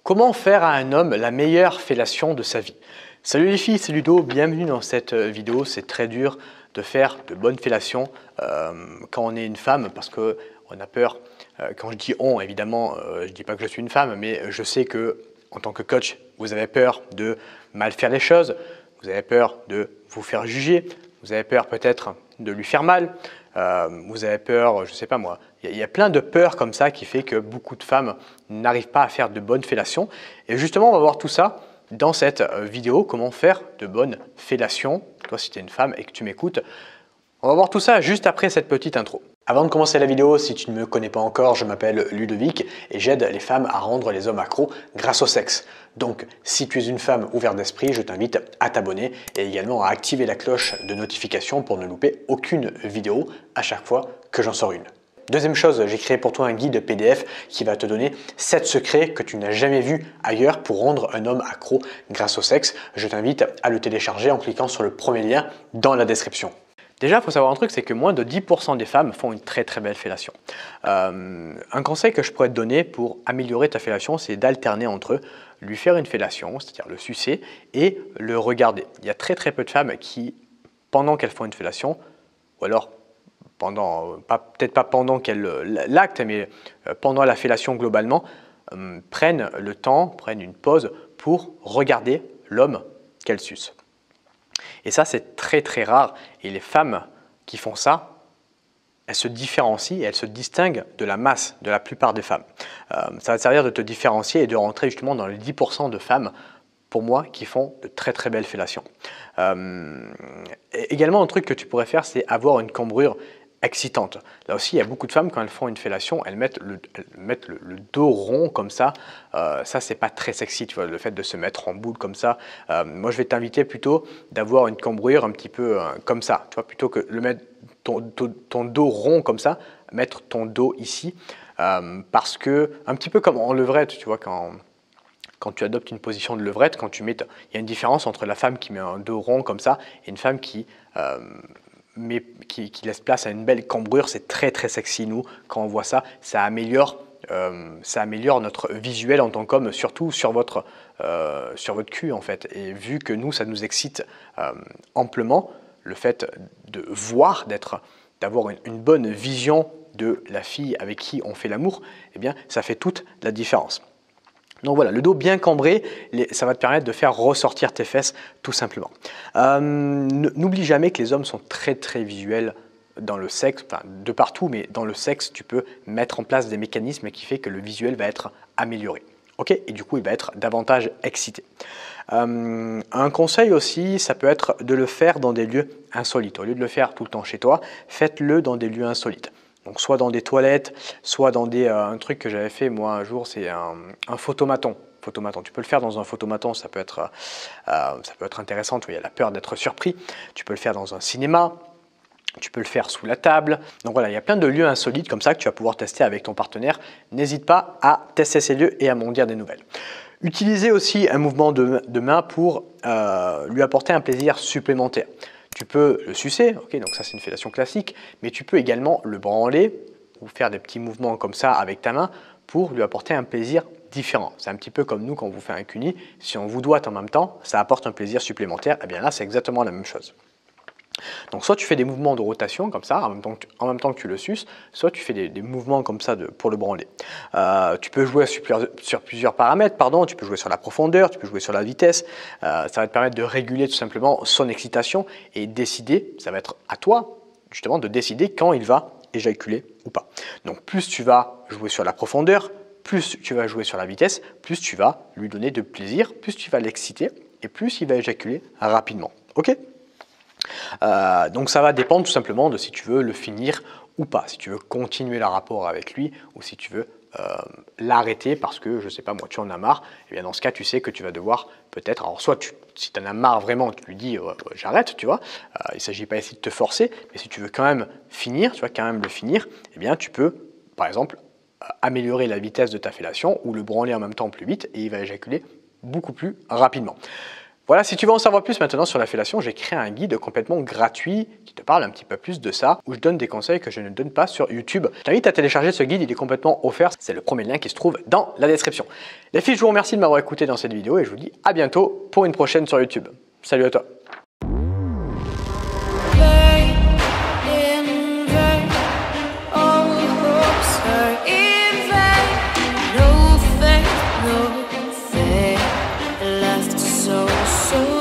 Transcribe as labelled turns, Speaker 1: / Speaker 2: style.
Speaker 1: Comment faire à un homme la meilleure fellation de sa vie? Salut les filles, c'est Ludo, bienvenue dans cette vidéo. C'est très dur de faire de bonnes fellations quand on est une femme parce qu'on a peur. Quand je dis on, évidemment, je ne dis pas que je suis une femme, mais je sais que en tant que coach, vous avez peur de mal faire les choses, vous avez peur de vous faire juger, vous avez peur peut-être de lui faire mal, vous avez peur, je ne sais pas moi, il y a plein de peurs comme ça qui fait que beaucoup de femmes n'arrivent pas à faire de bonnes fellations. Et justement, on va voir tout ça dans cette vidéo, comment faire de bonnes fellations. Toi, si tu es une femme et que tu m'écoutes, on va voir tout ça juste après cette petite intro. Avant de commencer la vidéo, si tu ne me connais pas encore, je m'appelle Ludovic et j'aide les femmes à rendre les hommes accros grâce au sexe. Donc, si tu es une femme ouverte d'esprit, je t'invite à t'abonner et également à activer la cloche de notification pour ne louper aucune vidéo à chaque fois que j'en sors une. Deuxième chose, j'ai créé pour toi un guide PDF qui va te donner 7 secrets que tu n'as jamais vus ailleurs pour rendre un homme accro grâce au sexe. Je t'invite à le télécharger en cliquant sur le premier lien dans la description. Déjà, il faut savoir un truc, c'est que moins de 10% des femmes font une très très belle fellation. Un conseil que je pourrais te donner pour améliorer ta fellation, c'est d'alterner entre lui faire une fellation, c'est-à-dire le sucer, et le regarder. Il y a très très peu de femmes qui, pendant qu'elles font une fellation, ou alors peut-être pas pendant l'acte, mais pendant la fellation globalement, prennent le temps, prennent une pause pour regarder l'homme qu'elles sucent. Et ça, c'est très très rare. Et les femmes qui font ça, elles se différencient et elles se distinguent de la masse de la plupart des femmes. Ça va te servir de te différencier et de rentrer justement dans les 10% de femmes, pour moi, qui font de très très belles fellations. Également, un truc que tu pourrais faire, c'est avoir une cambrure excitante. Là aussi, il y a beaucoup de femmes, quand elles font une fellation, elles mettent le dos rond comme ça. Ça, c'est pas très sexy, tu vois, le fait de se mettre en boule comme ça. Moi, je vais t'inviter plutôt d'avoir une cambrure un petit peu comme ça, tu vois, plutôt que de mettre ton dos rond comme ça, mettre ton dos ici, parce que, un petit peu comme en levrette, tu vois, quand tu adoptes une position de levrette, il y a une différence entre la femme qui met un dos rond comme ça et une femme qui laisse place à une belle cambrure. C'est très très sexy, nous, quand on voit ça. Ça améliore notre visuel en tant qu'homme, surtout sur votre cul en fait. Et vu que nous, ça nous excite amplement, le fait de voir, d'avoir une bonne vision de la fille avec qui on fait l'amour, eh bien, ça fait toute la différence. Donc voilà, le dos bien cambré, ça va te permettre de faire ressortir tes fesses tout simplement. N'oublie jamais que les hommes sont très très visuels dans le sexe, enfin de partout, mais dans le sexe, tu peux mettre en place des mécanismes qui fait que le visuel va être amélioré. Ok, et du coup, il va être davantage excité. Un conseil aussi, ça peut être de le faire dans des lieux insolites. Au lieu de le faire tout le temps chez toi, faites-le dans des lieux insolites. Donc soit dans des toilettes, soit dans un truc que j'avais fait moi un jour, c'est un photomaton. Tu peux le faire dans un photomaton, ça peut être intéressant, tu vois, il y a la peur d'être surpris. Tu peux le faire dans un cinéma, tu peux le faire sous la table. Donc voilà, il y a plein de lieux insolites comme ça que tu vas pouvoir tester avec ton partenaire. N'hésite pas à tester ces lieux et à m'en dire des nouvelles. Utilisez aussi un mouvement de main pour lui apporter un plaisir supplémentaire. Tu peux le sucer, okay, donc ça c'est une fellation classique, mais tu peux également le branler ou faire des petits mouvements comme ça avec ta main pour lui apporter un plaisir différent. C'est un petit peu comme nous quand on vous fait un cuni, si on vous doite en même temps, ça apporte un plaisir supplémentaire, et bien là c'est exactement la même chose. Donc soit tu fais des mouvements de rotation comme ça, en même temps que tu le suces, soit tu fais des mouvements comme ça pour le branler. Tu peux jouer sur plusieurs paramètres, tu peux jouer sur la profondeur, tu peux jouer sur la vitesse. Ça va te permettre de réguler tout simplement son excitation et décider, ça va être à toi justement de décider quand il va éjaculer ou pas. Donc plus tu vas jouer sur la profondeur, plus tu vas jouer sur la vitesse, plus tu vas lui donner de plaisir, plus tu vas l'exciter et plus il va éjaculer rapidement. Ok ? Donc ça va dépendre tout simplement de si tu veux le finir ou pas, si tu veux continuer le rapport avec lui ou si tu veux l'arrêter parce que, je sais pas moi, tu en as marre. Et bien dans ce cas, tu sais que tu vas devoir peut-être, alors soit si tu en as marre vraiment, tu lui dis j'arrête, tu vois, il ne s'agit pas ici de te forcer, mais si tu veux quand même finir, tu vas quand même le finir, eh bien tu peux par exemple améliorer la vitesse de ta fellation ou le branler en même temps plus vite et il va éjaculer beaucoup plus rapidement. Voilà, si tu veux en savoir plus maintenant sur la fellation, j'ai créé un guide complètement gratuit qui te parle un petit peu plus de ça, où je donne des conseils que je ne donne pas sur YouTube. Je t'invite à télécharger ce guide, il est complètement offert. C'est le premier lien qui se trouve dans la description. Les filles, je vous remercie de m'avoir écouté dans cette vidéo et je vous dis à bientôt pour une prochaine sur YouTube. Salut à toi. So